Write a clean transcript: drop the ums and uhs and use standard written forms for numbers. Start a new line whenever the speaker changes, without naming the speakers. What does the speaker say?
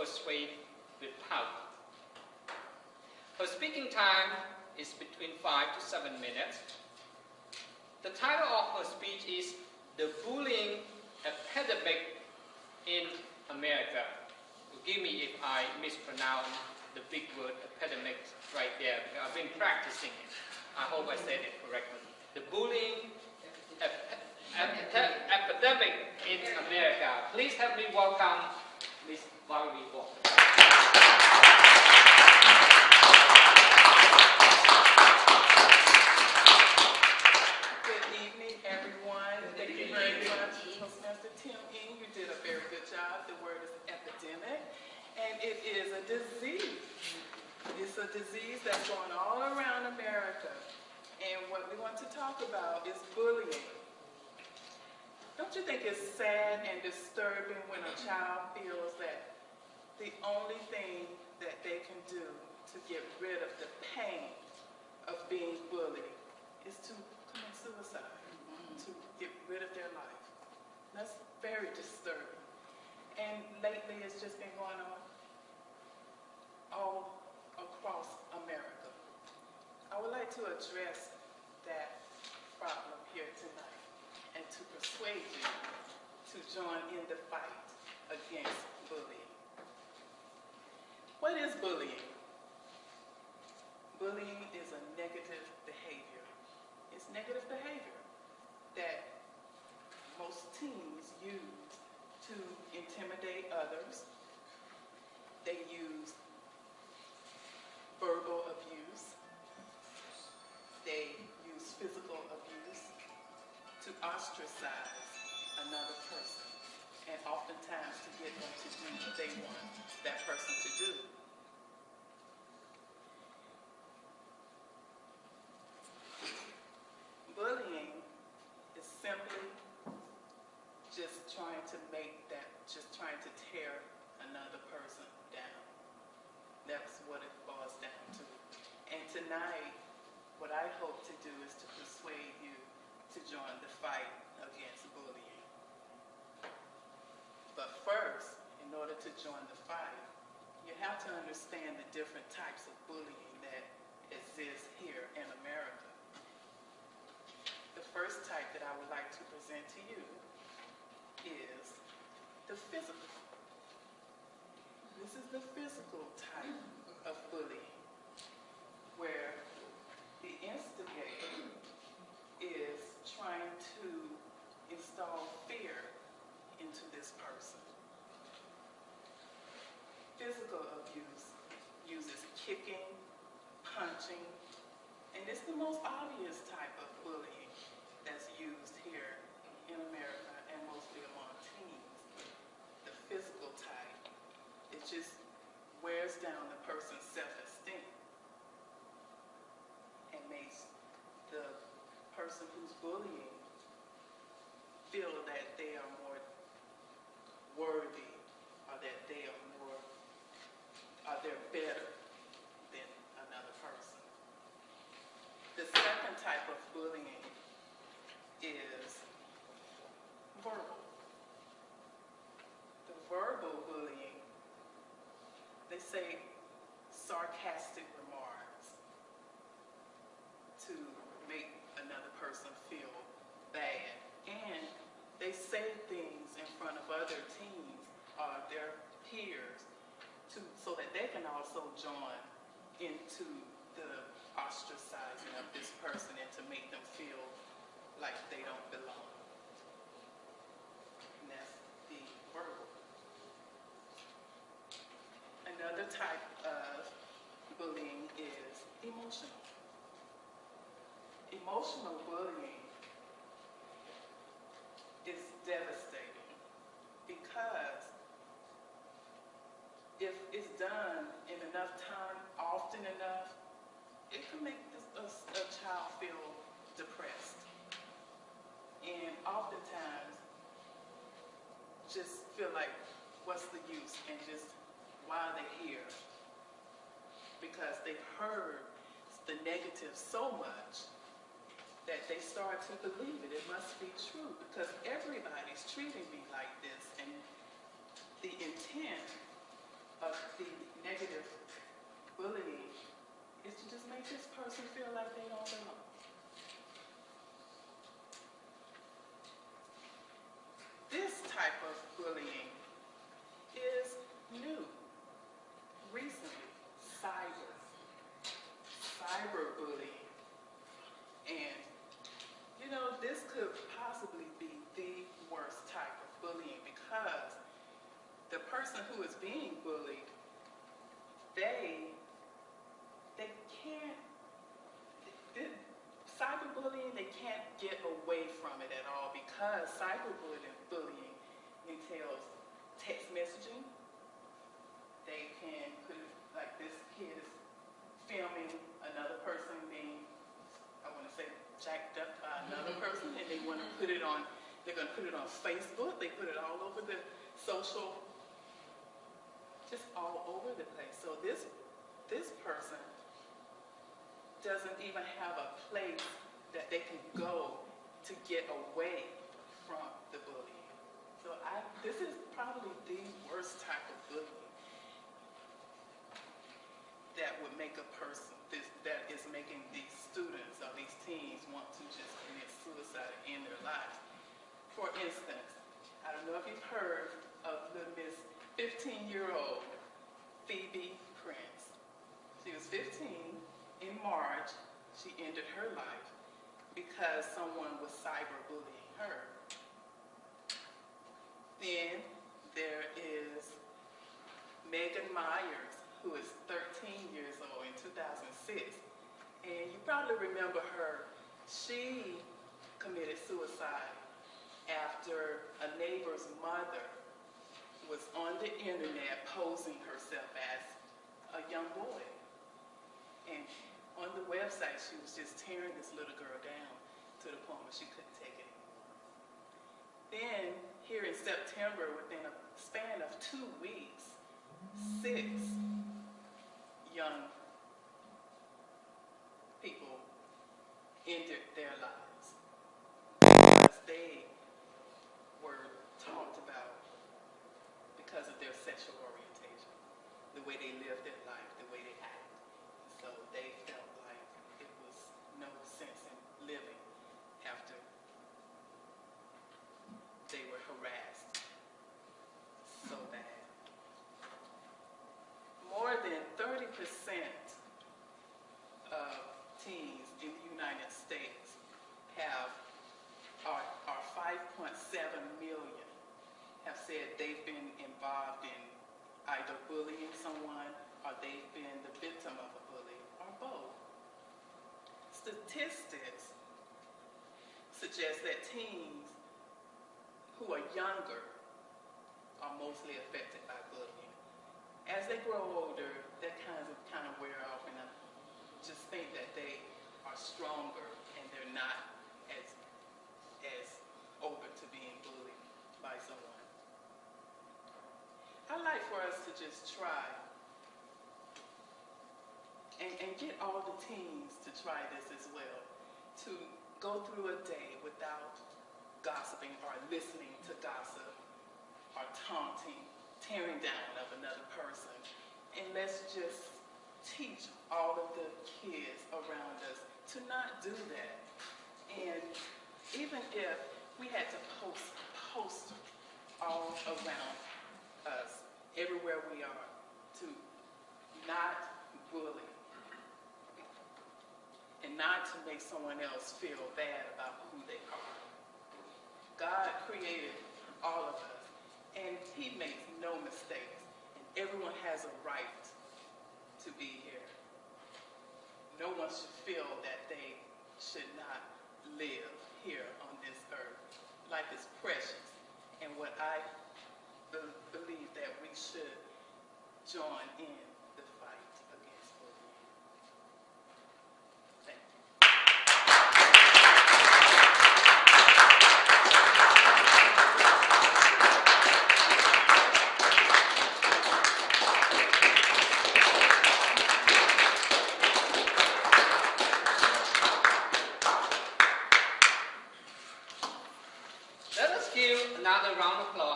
persuade with power. Her speaking time is between 5 to 7 minutes. The title of her speech is The Bullying Epidemic in America. Forgive me if I mispronounce the big word epidemic right there, because I've been practicing it. I hope I said it correctly. The bullying epidemic in America. Please help me welcome Miss Valerie Walker.
Good evening, everyone. Thank you very much, Toastmaster Tim Ing. You did a very good job. The word is epidemic, and it is a disease. It's a disease that's going all around America. And what we want to talk about is bullying. Don't you think it's sad and disturbing when a child feels that the only thing that they can do to get rid of the pain of being bullied is to commit suicide, to get rid of their life? That's very disturbing. And lately it's just been going on all across America. I would like to address that problem here tonight and to persuade you to join in the fight against bullying. What is bullying? Bullying is a negative behavior. It's negative behavior that most teens use to intimidate others. They use verbal abuse. They use physical abuse to ostracize another person, and oftentimes to get them to do what they want that person to do. Bullying is simply just trying to tear another person down. That's what it boils down to. And tonight, what I hope to do is to persuade you to join the fight against bullying. But first, in order to join the fight, you have to understand the different types of bullying that exist here in America. The first type that I would like to present to you is the physical. This is the physical type of bullying, where the instigator is trying to install fear into this person. Physical abuse uses kicking, punching, and it's the most obvious type of bullying that's used here in America and mostly among teens. The physical type, it just wears down the person's self-esteem and makes the person who's bullying feel that they are more worthy, or that they're better than another person. The second type of bullying is verbal. The verbal bullying, they say sarcastic remarks to make another person feel bad. And they say things in front of other teens or their peers so that they can also join into the ostracizing of this person and to make them feel like they don't belong. And that's the verbal. Another type of bullying is emotional. Emotional bullying is devastating because if it's done in enough time, often enough, it can make a child feel depressed. And oftentimes, just feel like, what's the use? And just, why are they here? Because they've heard the negative so much that they start to believe it. It must be true because everybody's treating me like this. And the intent of the negative bullying is to just make this person feel like they don't belong. This type of bullying is new, recently, cyberbullying. And, you know, this could possibly be the worst type of bullying because the person who is being bullied, they can't, cyberbullying, they can't get away from it at all because cyberbullying entails text messaging. They can put, like this kid is filming another person being, I want to say, jacked up by another person, and they want to put it on, they're going to put it on Facebook, they put it all over the social, just all over the place. So this person doesn't even have a place that they can go to get away from the bullying. So this is probably the worst type of bullying that would make a person, that is making these students or these teens want to just commit suicide and end their lives. For instance, I don't know if you've heard of the Miss 15-year-old Phoebe Prince. She was 15. In March, she ended her life because someone was cyberbullying her. Then there is Megan Myers, who is 13 years old in 2006. And you probably remember her. She committed suicide after a neighbor's mother was on the internet posing herself as a young boy. And on the website, she was just tearing this little girl down to the point where she couldn't take it anymore. Then, here in September, within a span of 2 weeks, 6 young people ended their lives because they were talked about because of their sexual orientation, the way they lived their life, the way they acted. So they felt like it was no sense in living after they were harassed so bad. More than 30% of teens in the United States are 5.7 million have said they've been involved in either bullying someone or they've been the victim of a bully or both. Statistics suggest that teens who are younger are mostly affected by bullying. As they grow older, that kind of wear off, and I just think that they are stronger and they're not as open to being bullied by someone. I'd like for us to just try and get all the teens to try this as well, to go through a day without gossiping or listening to gossip or taunting, tearing down of another person. And let's just teach all of the kids around us to not do that. And even if we had to post posters all around us, everywhere we are, to not bully and not to make someone else feel bad about who they are. God created all of us, and He makes no mistakes, and everyone has a right to be here. No one should feel that they should not live here on this earth. Life is precious, and what I believe that we should join in